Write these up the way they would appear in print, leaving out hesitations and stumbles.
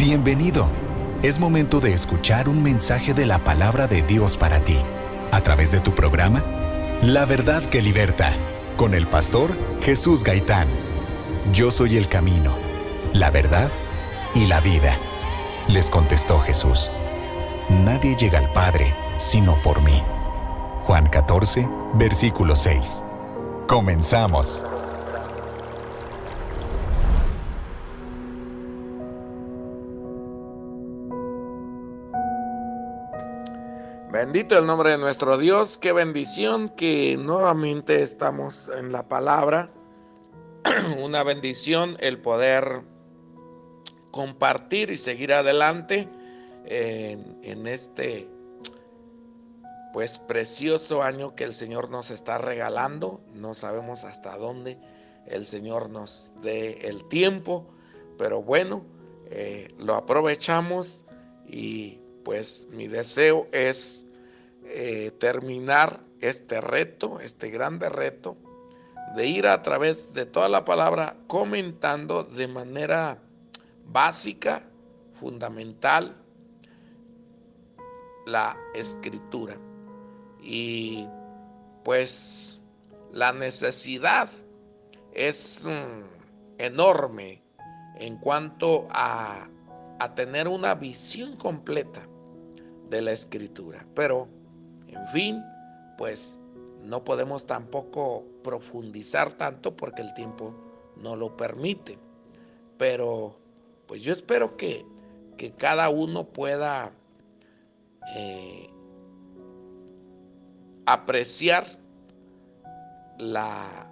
Bienvenido. Es momento de escuchar un mensaje de la palabra de Dios para ti, a través de tu programa, La Verdad que Liberta, con el pastor Jesús Gaitán. Yo soy el camino, la verdad y la vida, les contestó Jesús. Nadie llega al Padre sino por mí. Juan 14, versículo 6. Comenzamos. Bendito el nombre de nuestro Dios. Qué bendición que nuevamente estamos en la palabra. Una bendición el poder compartir y seguir adelante en este pues precioso año que el Señor nos está regalando. No sabemos hasta dónde el Señor nos dé el tiempo, pero bueno, lo aprovechamos y pues mi deseo es terminar este reto, este grande reto, de ir a través de toda la palabra comentando de manera básica, fundamental, la escritura. Y pues la necesidad es enorme en cuanto a tener una visión completa de la escritura. Pero, en fin, pues no podemos tampoco profundizar tanto porque el tiempo no lo permite. Pero pues yo espero que cada uno pueda apreciar la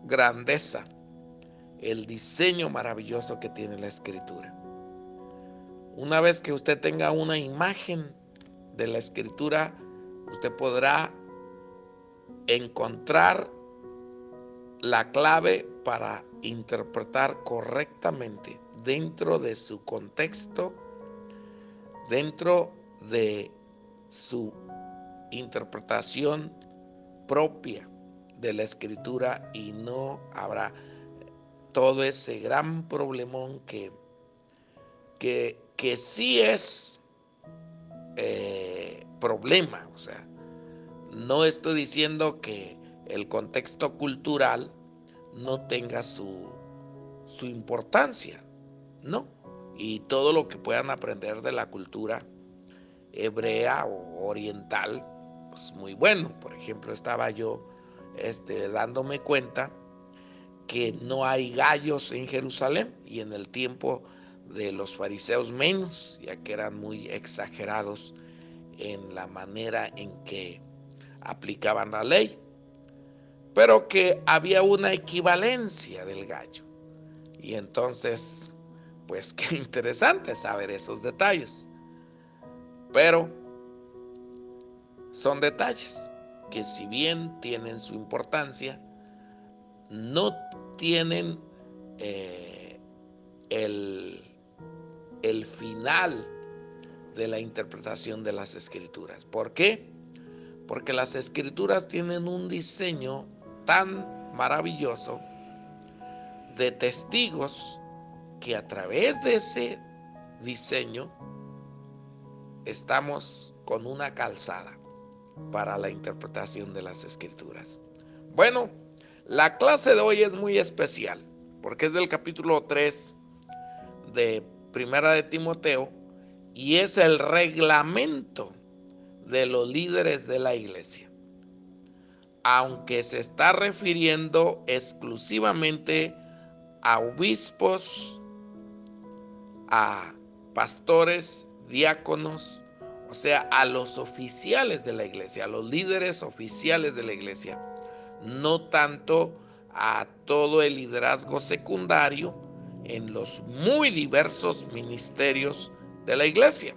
grandeza, el diseño maravilloso que tiene la escritura. Una vez que usted tenga una imagen de la escritura, usted podrá encontrar la clave para interpretar correctamente dentro de su contexto, dentro de su interpretación propia de la escritura, y no habrá todo ese gran problemón que sí es problema. O sea, no estoy diciendo que el contexto cultural no tenga su importancia, no. Y todo lo que puedan aprender de la cultura hebrea o oriental, pues muy bueno. Por ejemplo, estaba yo dándome cuenta que no hay gallos en Jerusalén, y en el tiempo de los fariseos menos, ya que eran muy exagerados en la manera en que aplicaban la ley, pero que había una equivalencia del gallo. Y entonces, pues qué interesante saber esos detalles. Pero son detalles que, si bien tienen su importancia, no tienen el final de la interpretación de las escrituras. ¿Por qué? Porque las escrituras tienen un diseño tan maravilloso de testigos que a través de ese diseño estamos con una calzada para la interpretación de las escrituras. Bueno, la clase de hoy es muy especial porque es del capítulo 3 de Primera de Timoteo y es el reglamento de los líderes de la iglesia, aunque se está refiriendo exclusivamente a obispos, a pastores, diáconos, o sea, a los oficiales de la iglesia, a los líderes oficiales de la iglesia, no tanto a todo el liderazgo secundario en los muy diversos ministerios de la iglesia.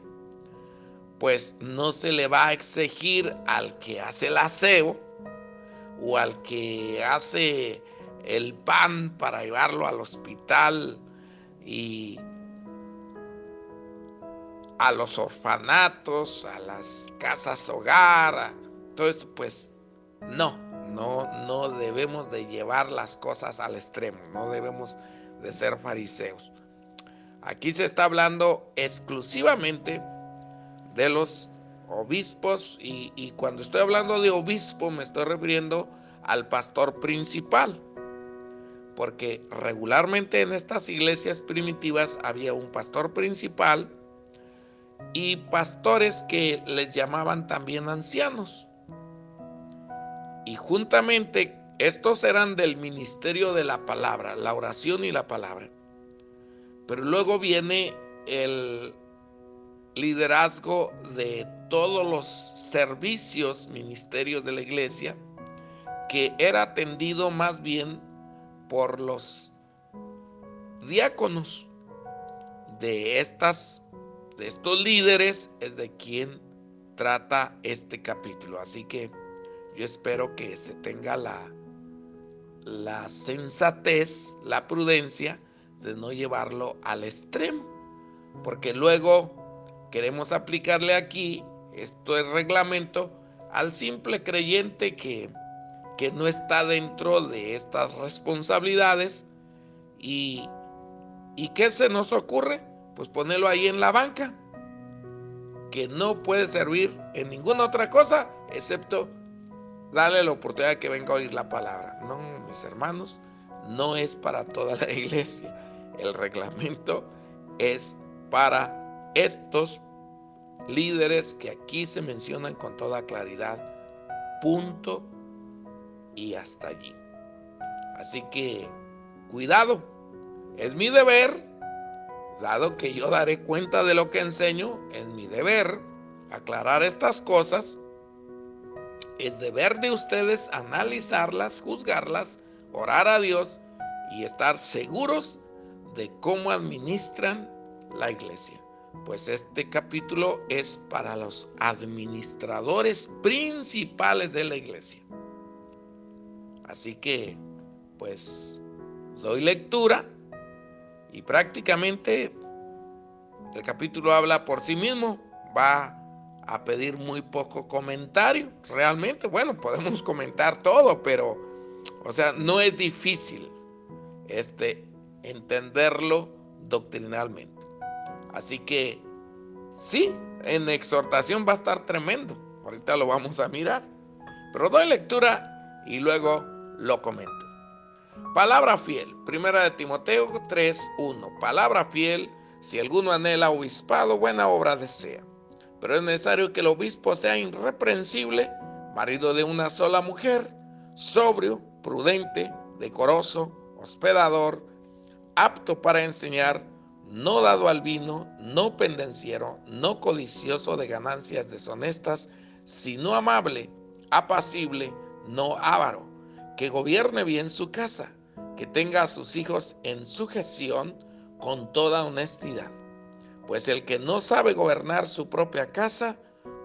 Pues no se le va a exigir al que hace el aseo o al que hace el pan para llevarlo al hospital y a los orfanatos, a las casas hogar, todo esto. Pues no debemos de llevar las cosas al extremo, no debemos de ser fariseos. Aquí se está hablando exclusivamente de los obispos y cuando estoy hablando de obispo me estoy refiriendo al pastor principal, porque regularmente en estas iglesias primitivas había un pastor principal y pastores que les llamaban también ancianos. Y juntamente estos eran del ministerio de la palabra, la oración y la palabra. Pero luego viene el liderazgo de todos los servicios, ministerios de la iglesia, que era atendido más bien por los diáconos de estos líderes, es de quien trata este capítulo. Así que yo espero que se tenga la sensatez, la prudencia de no llevarlo al extremo, porque luego queremos aplicarle aquí esto es reglamento al simple creyente que no está dentro de estas responsabilidades. ¿Y qué se nos ocurre? Pues ponerlo ahí en la banca, que no puede servir en ninguna otra cosa excepto darle la oportunidad de que venga a oír la palabra. No, mis hermanos, no es para toda la iglesia. El reglamento es para estos líderes que aquí se mencionan con toda claridad. Punto y hasta allí. Así que cuidado, es mi deber, dado que yo daré cuenta de lo que enseño, es mi deber aclarar estas cosas. Es deber de ustedes analizarlas, juzgarlas, orar a Dios y estar seguros de cómo administran la iglesia. Pues este capítulo es para los administradores principales de la iglesia. Así que, pues, doy lectura y prácticamente el capítulo habla por sí mismo. Va a pedir muy poco comentario. Realmente, bueno, podemos comentar todo, pero, o sea, no es difícil entenderlo doctrinalmente. Así que, sí, en exhortación va a estar tremendo. Ahorita lo vamos a mirar. Pero doy lectura y luego lo comento. Palabra fiel. Primera de Timoteo 3:1. Palabra fiel. Si alguno anhela obispado, buena obra desea. Pero es necesario que el obispo sea irreprensible, marido de una sola mujer, sobrio, prudente, decoroso, hospedador, apto para enseñar, no dado al vino, no pendenciero, no codicioso de ganancias deshonestas, sino amable, apacible, no avaro, que gobierne bien su casa, que tenga a sus hijos en sujeción con toda honestidad. Pues el que no sabe gobernar su propia casa,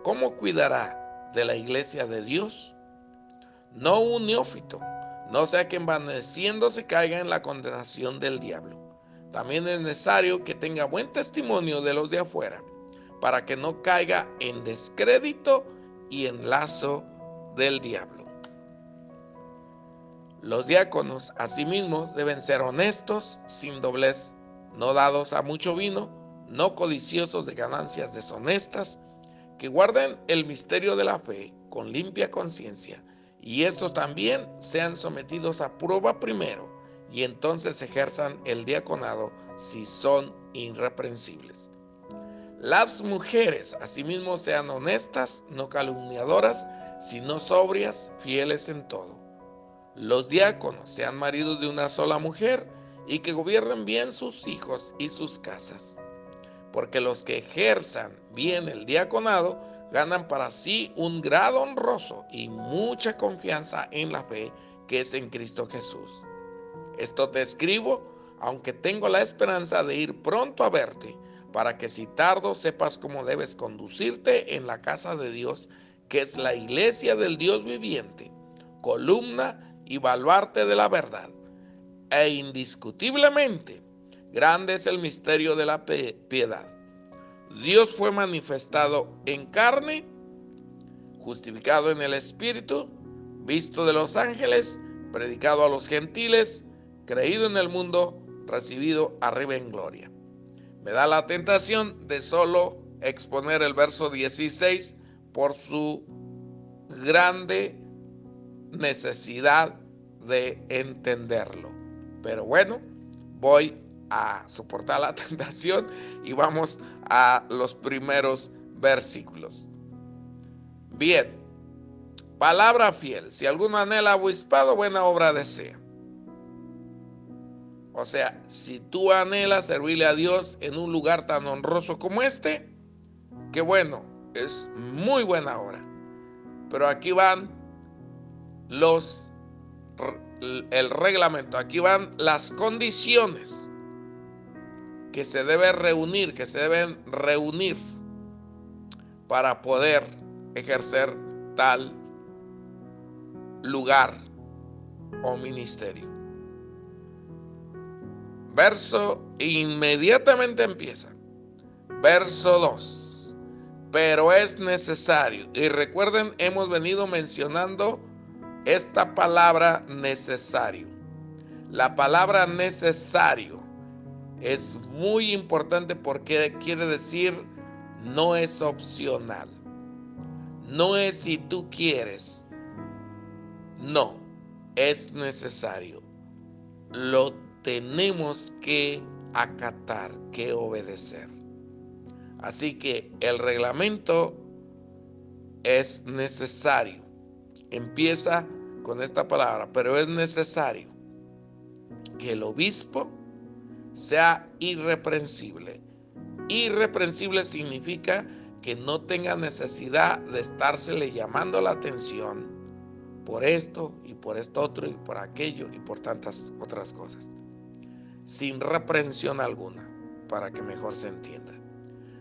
¿cómo cuidará de la iglesia de Dios? No un neófito, no sea que envaneciéndose caiga en la condenación del diablo. También es necesario que tenga buen testimonio de los de afuera, para que no caiga en descrédito y en lazo del diablo. Los diáconos, asimismo, deben ser honestos, sin doblez, no dados a mucho vino, no codiciosos de ganancias deshonestas, que guarden el misterio de la fe con limpia conciencia, y estos también sean sometidos a prueba primero, y entonces ejerzan el diaconado si son irreprensibles. Las mujeres, asimismo, sean honestas, no calumniadoras, sino sobrias, fieles en todo. Los diáconos sean maridos de una sola mujer y que gobiernen bien sus hijos y sus casas. Porque los que ejerzan bien el diaconado ganan para sí un grado honroso y mucha confianza en la fe que es en Cristo Jesús. Esto te escribo, aunque tengo la esperanza de ir pronto a verte, para que si tardo sepas cómo debes conducirte en la casa de Dios, que es la iglesia del Dios viviente, columna y baluarte de la verdad. E indiscutiblemente, grande es el misterio de la piedad. Dios fue manifestado en carne, justificado en el Espíritu, visto de los ángeles, predicado a los gentiles, creído en el mundo, recibido arriba en gloria. Me da la tentación de solo exponer el verso 16 por su grande necesidad de entenderlo. Pero bueno, voy a soportar la tentación y vamos a los primeros versículos. Bien, palabra fiel. Si alguno anhela obispado, buena obra desea. O sea, si tú anhelas servirle a Dios en un lugar tan honroso como este, qué bueno, es muy buena obra. Pero aquí van el reglamento, aquí van las condiciones que se deben reunir para poder ejercer tal lugar o ministerio. Verso inmediatamente empieza. Verso 2. Pero es necesario. Y recuerden, hemos venido mencionando esta palabra necesario. La palabra necesario es muy importante porque quiere decir no es opcional. No es si tú quieres. No, es necesario. Lo tenemos que acatar, que obedecer. Así que el reglamento es necesario. Empieza con esta palabra, pero es necesario que el obispo sea irreprensible. Irreprensible significa que no tenga necesidad de estársele llamando la atención por esto y por esto otro y por aquello y por tantas otras cosas. Sin reprensión alguna, para que mejor se entienda.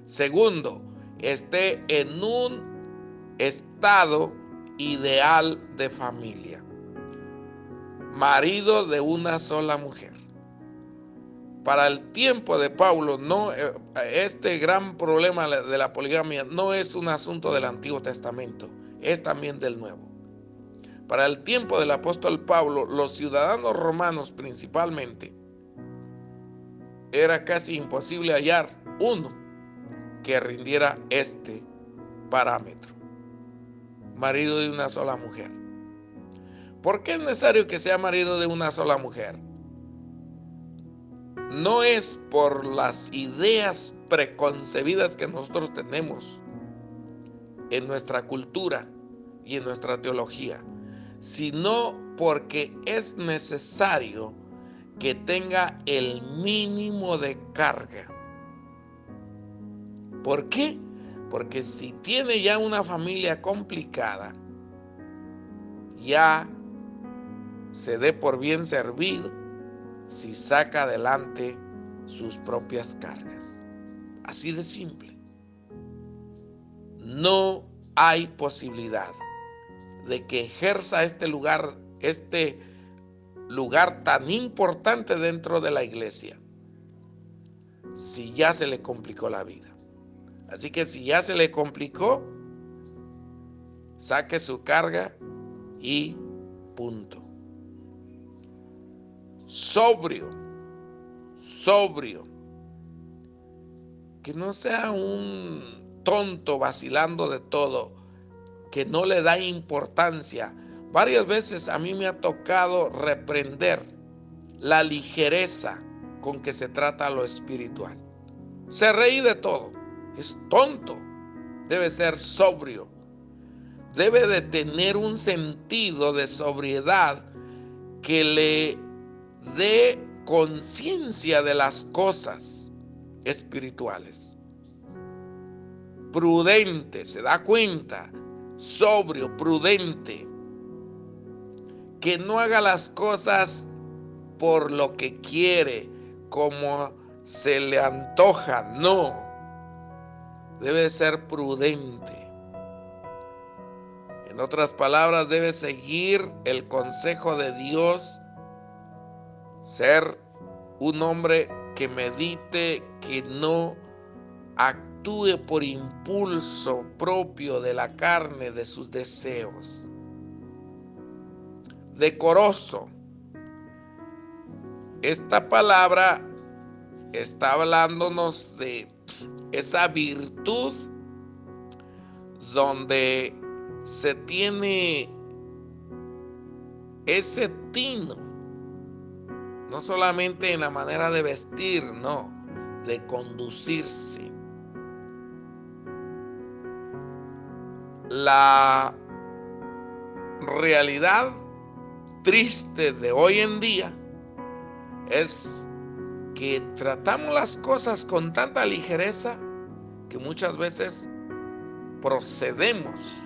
Segundo, esté en un estado ideal de familia. Marido de una sola mujer. Para el tiempo de Pablo, este gran problema de la poligamia no es un asunto del Antiguo Testamento, es también del Nuevo. Para el tiempo del apóstol Pablo, los ciudadanos romanos principalmente, era casi imposible hallar uno que rindiera este parámetro. Marido de una sola mujer. ¿Por qué es necesario que sea marido de una sola mujer? No es por las ideas preconcebidas que nosotros tenemos en nuestra cultura y en nuestra teología, sino porque es necesario que tenga el mínimo de carga. ¿Por qué? Porque si tiene ya una familia complicada, ya se dé por bien servido si saca adelante sus propias cargas. Así de simple. No hay posibilidad de que ejerza este lugar tan importante dentro de la iglesia si ya se le complicó la vida. Así que si ya se le complicó, saque su carga y punto. Sobrio. Que no sea un tonto vacilando de todo, que no le da importancia. Varias veces a mí me ha tocado reprender la ligereza con que se trata lo espiritual. Se reí de todo. Es tonto. Debe ser sobrio. Debe de tener un sentido de sobriedad que le dé conciencia de las cosas espirituales. Prudente, se da cuenta. Sobrio, prudente. Que no haga las cosas por lo que quiere, como se le antoja. No. Debe ser prudente. En otras palabras, debe seguir el consejo de Dios, ser un hombre que medite, que no actúe por impulso propio de la carne, de sus deseos. Decoroso. Esta palabra está hablándonos de esa virtud donde se tiene ese tino, no solamente en la manera de vestir, no, de conducirse. La realidad triste de hoy en día es que tratamos las cosas con tanta ligereza que muchas veces procedemos,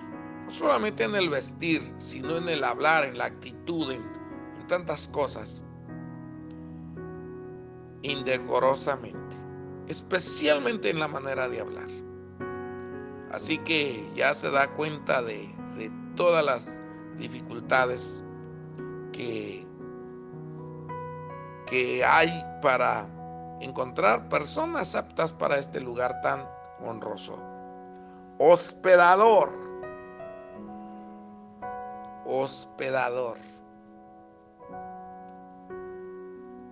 no solamente en el vestir, sino en el hablar, en la actitud, en tantas cosas, indecorosamente, especialmente en la manera de hablar. Así que ya se da cuenta de todas las dificultades que hay para encontrar personas aptas para este lugar tan honroso. Hospedador.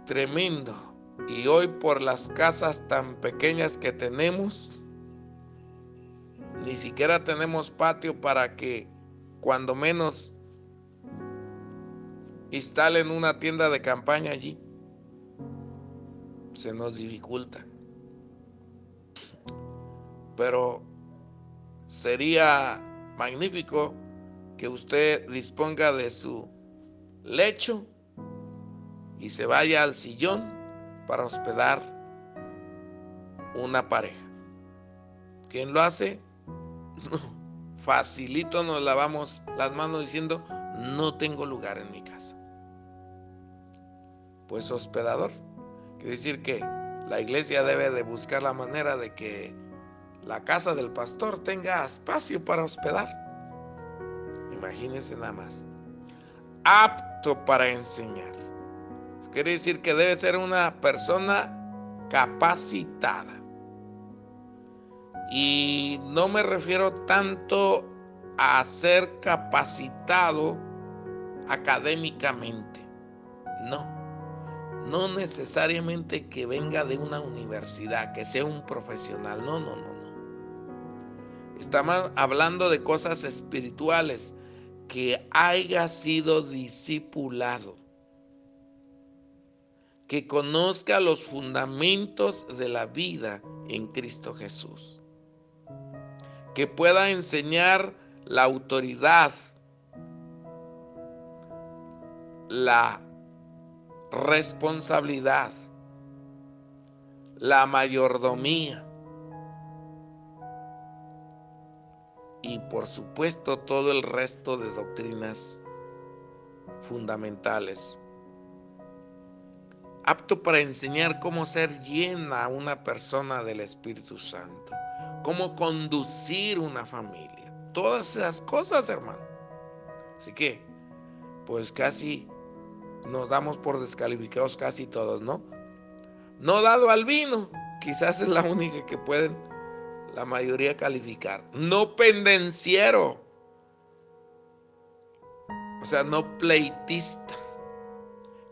Tremendo. Y hoy, por las casas tan pequeñas que tenemos, ni siquiera tenemos patio para que cuando menos instalen una tienda de campaña allí. Se nos dificulta. Pero sería magnífico que usted disponga de su lecho y se vaya al sillón para hospedar una pareja. ¿Quién lo hace? Facilito nos lavamos las manos diciendo: no tengo lugar en mi casa. Pues hospedador, quiere decir que la iglesia debe de buscar la manera de que la casa del pastor tenga espacio para hospedar. Imagínense nada más. Apto para enseñar. Quiere decir que debe ser una persona capacitada. Y no me refiero tanto a ser capacitado académicamente. No necesariamente que venga de una universidad, que sea un profesional. No. Estamos hablando de cosas espirituales, que haya sido discipulado, que conozca los fundamentos de la vida en Cristo Jesús, que pueda enseñar la autoridad, la responsabilidad, la mayordomía y por supuesto todo el resto de doctrinas fundamentales. Apto para enseñar cómo ser llena a una persona del Espíritu Santo, cómo conducir una familia, todas esas cosas, hermano. Así que, pues casi nos damos por descalificados casi todos, ¿no? No dado al vino, quizás es la única que pueden la mayoría calificar. No pendenciero, o sea, no pleitista,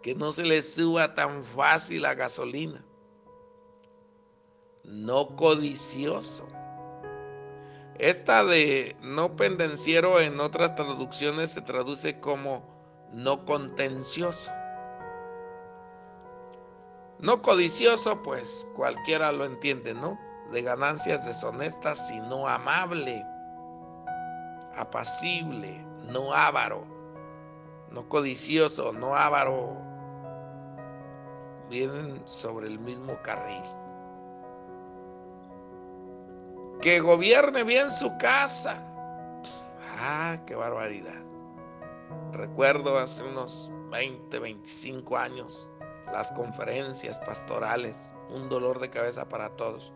que no se le suba tan fácil la gasolina. No codicioso. Esta de no pendenciero en otras traducciones se traduce como no contencioso. No codicioso, pues cualquiera lo entiende, ¿no? De ganancias deshonestas, sino amable, apacible, no avaro. No codicioso, no avaro, vienen sobre el mismo carril. Que gobierne bien su casa. Ah, qué barbaridad. Recuerdo hace unos 20, 25 años las conferencias pastorales, un dolor de cabeza para todos,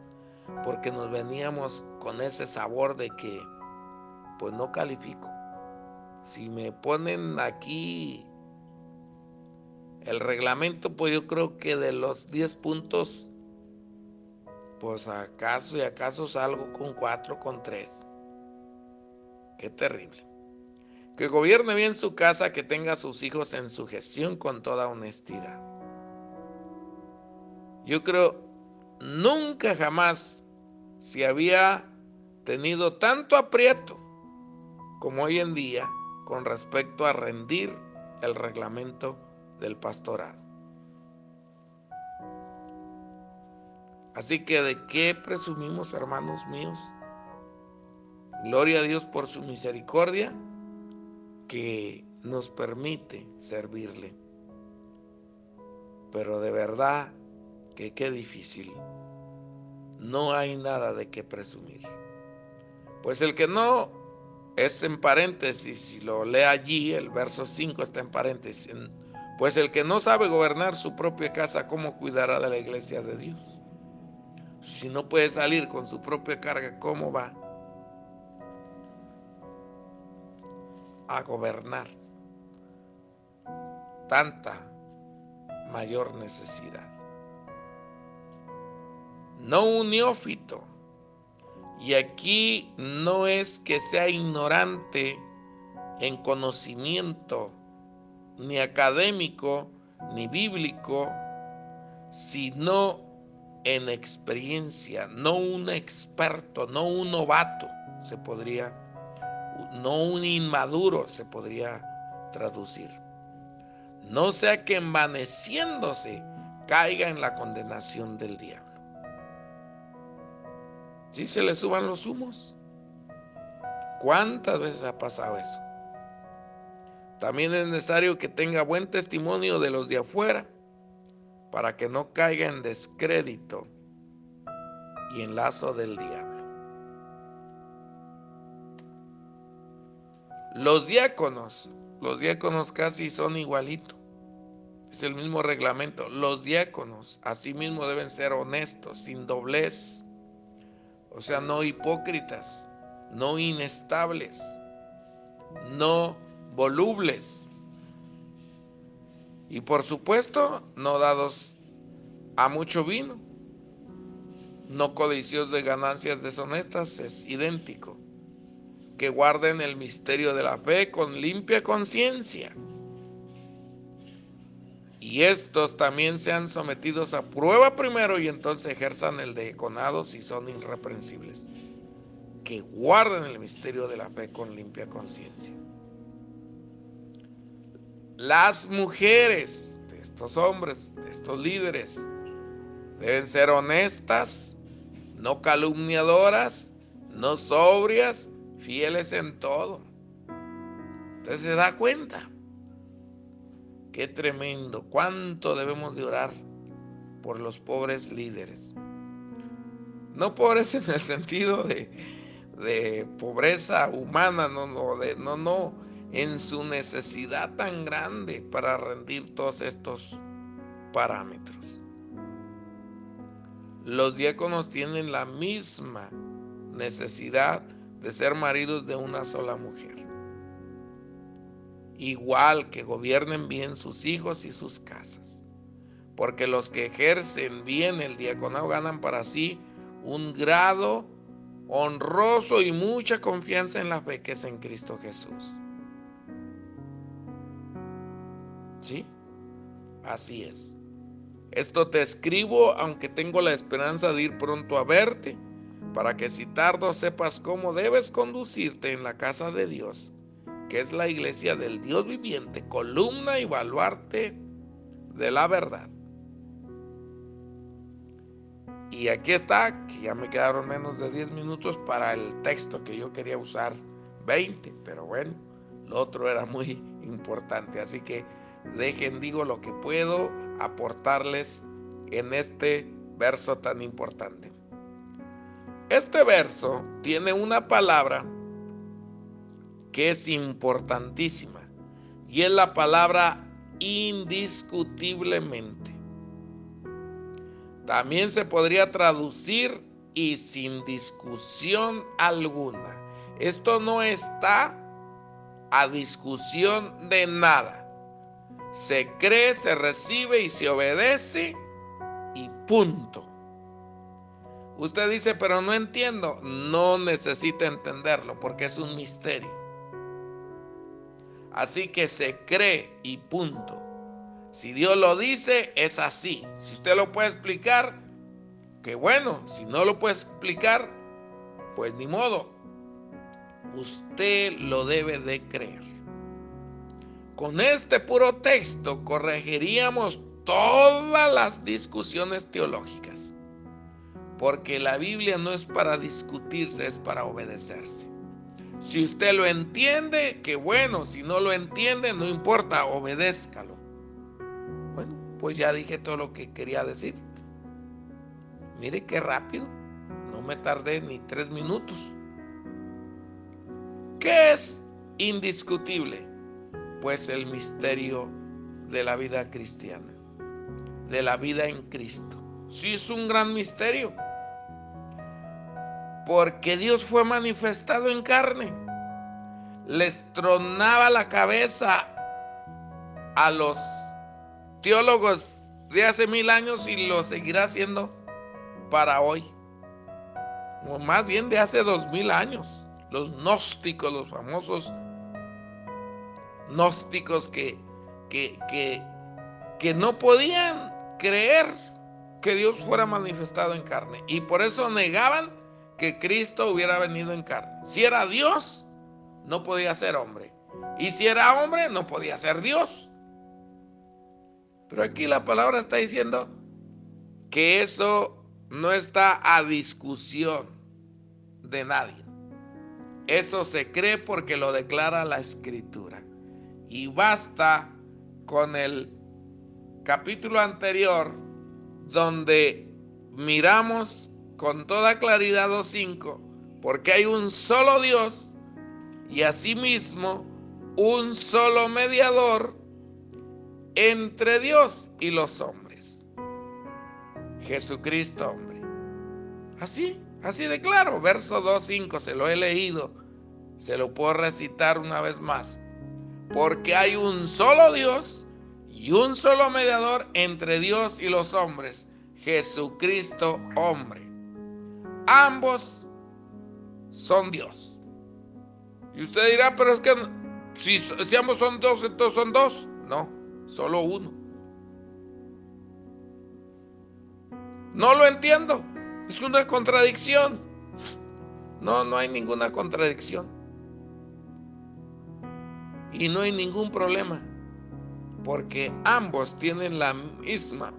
porque nos veníamos con ese sabor de que pues no califico. Si me ponen aquí el reglamento, pues yo creo que de los 10 puntos, pues acaso salgo con 4, con 3. Qué terrible. Que gobierne bien su casa, que tenga a sus hijos en sujeción con toda honestidad. Yo creo nunca jamás se había tenido tanto aprieto como hoy en día con respecto a rendir el reglamento del pastorado. Así que, ¿de qué presumimos, hermanos míos? Gloria a Dios por su misericordia que nos permite servirle. Pero de verdad que qué difícil. No hay nada de qué presumir. Pues el que no, es en paréntesis, si lo lee allí, el verso 5 está en paréntesis. Pues el que no sabe gobernar su propia casa, ¿cómo cuidará de la iglesia de Dios? Si no puede salir con su propia carga, ¿cómo va a gobernar tanta mayor necesidad? No un neófito. Y aquí no es que sea ignorante en conocimiento, ni académico, ni bíblico, sino en experiencia, no un experto, no un novato, no un inmaduro se podría traducir. No sea que envaneciéndose caiga en la condenación del diablo. ¿Sí se le suban los humos? ¿Cuántas veces ha pasado eso? También es necesario que tenga buen testimonio de los de afuera para que no caiga en descrédito y en lazo del diablo. Los diáconos casi son igualitos. Es el mismo reglamento. Los diáconos asimismo deben ser honestos, sin doblez, o sea, no hipócritas, no inestables, no volubles y por supuesto no dados a mucho vino, no codiciosos de ganancias deshonestas, es idéntico. Que guarden el misterio de la fe con limpia conciencia. Y estos también sean sometidos a prueba primero y entonces ejerzan el diaconado si son irreprensibles. Que guarden el misterio de la fe con limpia conciencia. Las mujeres de estos hombres, de estos líderes, deben ser honestas, no calumniadoras, no sobrias, fieles en todo. Entonces se da cuenta. Qué tremendo, cuánto debemos de orar por los pobres líderes. No pobres en el sentido de pobreza humana, no, en su necesidad tan grande para rendir todos estos parámetros. Los diáconos tienen la misma necesidad de ser maridos de una sola mujer. Igual que gobiernen bien sus hijos y sus casas. Porque los que ejercen bien el diaconado ganan para sí un grado honroso y mucha confianza en la fe que es en Cristo Jesús. ¿Sí? Así es. Esto te escribo, aunque tengo la esperanza de ir pronto a verte, para que si tardo sepas cómo debes conducirte en la casa de Dios, que es la iglesia del Dios viviente, columna y baluarte de la verdad. Y aquí está, que ya me quedaron menos de 10 minutos para el texto que yo quería usar 20, pero bueno, lo otro era muy importante, así que digo lo que puedo aportarles en este verso tan importante. Este verso tiene una palabra que es importantísima y es la palabra indiscutiblemente. También se podría traducir y sin discusión alguna. Esto no está a discusión de nada. Se cree, se recibe y se obedece y punto. Usted dice, pero no entiendo. No necesita entenderlo porque es un misterio. Así que se cree y punto. Si Dios lo dice, es así. Si usted lo puede explicar, Que bueno, si no lo puede explicar, pues ni modo. Usted lo debe de creer. Con este puro texto corregiríamos todas las discusiones teológicas. Porque la Biblia no es para discutirse, es para obedecerse. Si usted lo entiende, qué bueno. Si no lo entiende, no importa, obedézcalo. Bueno, pues ya dije todo lo que quería decir. Mire qué rápido. No me tardé ni 3 minutos. ¿Qué es indiscutible? Pues el misterio de la vida cristiana, de la vida en Cristo. Sí, es un gran misterio. Porque Dios fue manifestado en carne. Les tronaba la cabeza a los teólogos de hace 1000 años y lo seguirá haciendo para hoy. O más bien de hace 2000 años. Los gnósticos, los famosos gnósticos que no podían creer que Dios fuera manifestado en carne. Y por eso negaban que Cristo hubiera venido en carne. Si era Dios, no podía ser hombre. Y si era hombre, no podía ser Dios. Pero aquí la palabra está diciendo que eso no está a discusión de nadie. Eso se cree porque lo declara la Escritura. Y basta con el capítulo anterior, donde miramos con toda claridad 2:5, porque hay un solo Dios y asimismo un solo mediador entre Dios y los hombres, Jesucristo hombre. Así de claro, verso 2:5, se lo he leído, se lo puedo recitar una vez más. Porque hay un solo Dios y un solo mediador entre Dios y los hombres, Jesucristo hombre. Ambos son Dios. Y usted dirá, pero es que si ambos son dos, entonces son dos. No, solo uno. No lo entiendo. Es una contradicción. No hay ninguna contradicción. Y no hay ningún problema, porque ambos tienen la misma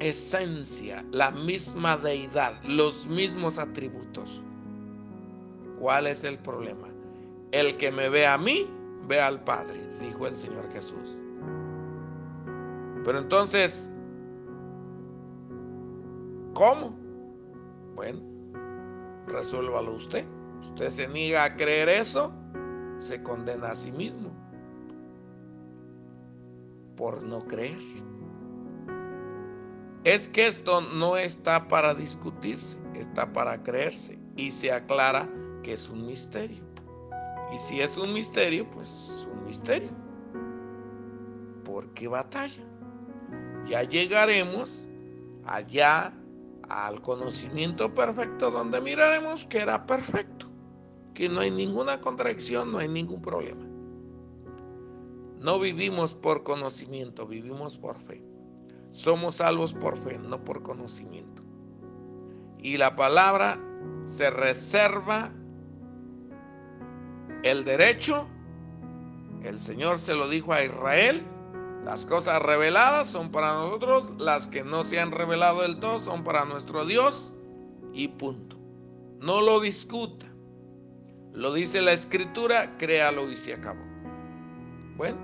esencia, la misma deidad, los mismos atributos. ¿Cuál es el problema? El que me ve a mí, ve al Padre, dijo el Señor Jesús. Pero entonces, ¿cómo? Bueno, resuélvalo usted. Usted se niega a creer eso, se condena a sí mismo por no creer. Es que esto no está para discutirse, está para creerse, y se aclara que es un misterio. Y si es un misterio, pues es un misterio. ¿Por qué batalla? Ya llegaremos allá al conocimiento perfecto, donde miraremos que era perfecto, que no hay ninguna contradicción, no hay ningún problema. No vivimos por conocimiento, vivimos por fe. Somos salvos por fe, no por conocimiento. Y la palabra se reserva el derecho. El Señor se lo dijo a Israel: las cosas reveladas son para nosotros, las que no se han revelado del todo son para nuestro Dios, y punto. No lo discuta. Lo dice la Escritura, créalo y se acabó. Bueno,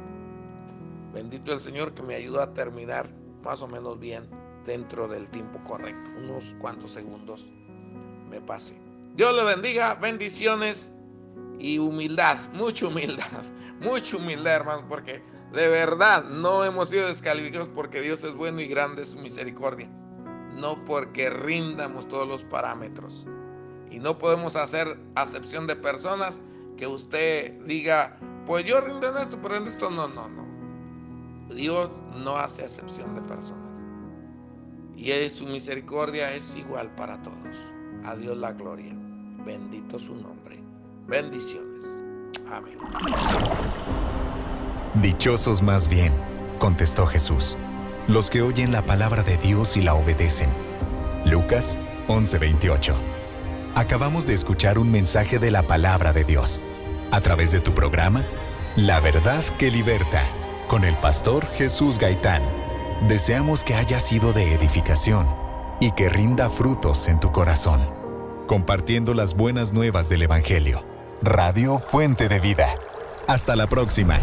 bendito el Señor que me ayuda a terminar más o menos bien dentro del tiempo correcto. Unos cuantos segundos me pasé. Dios le bendiga, bendiciones y humildad, mucha humildad, hermanos, porque de verdad no hemos sido descalificados, porque Dios es bueno y grande es su misericordia, no porque rindamos todos los parámetros. Y no podemos hacer acepción de personas que usted diga, pues yo rindo en esto, pero en esto no. Dios no hace acepción de personas. Y su misericordia es igual para todos. A Dios la gloria. Bendito su nombre. Bendiciones. Amén. Dichosos más bien, contestó Jesús, los que oyen la palabra de Dios y la obedecen. Lucas 11:28. Acabamos de escuchar un mensaje de la palabra de Dios a través de tu programa La Verdad que Liberta, con el pastor Jesús Gaitán. Deseamos que haya sido de edificación y que rinda frutos en tu corazón. Compartiendo las buenas nuevas del Evangelio. Radio Fuente de Vida. Hasta la próxima.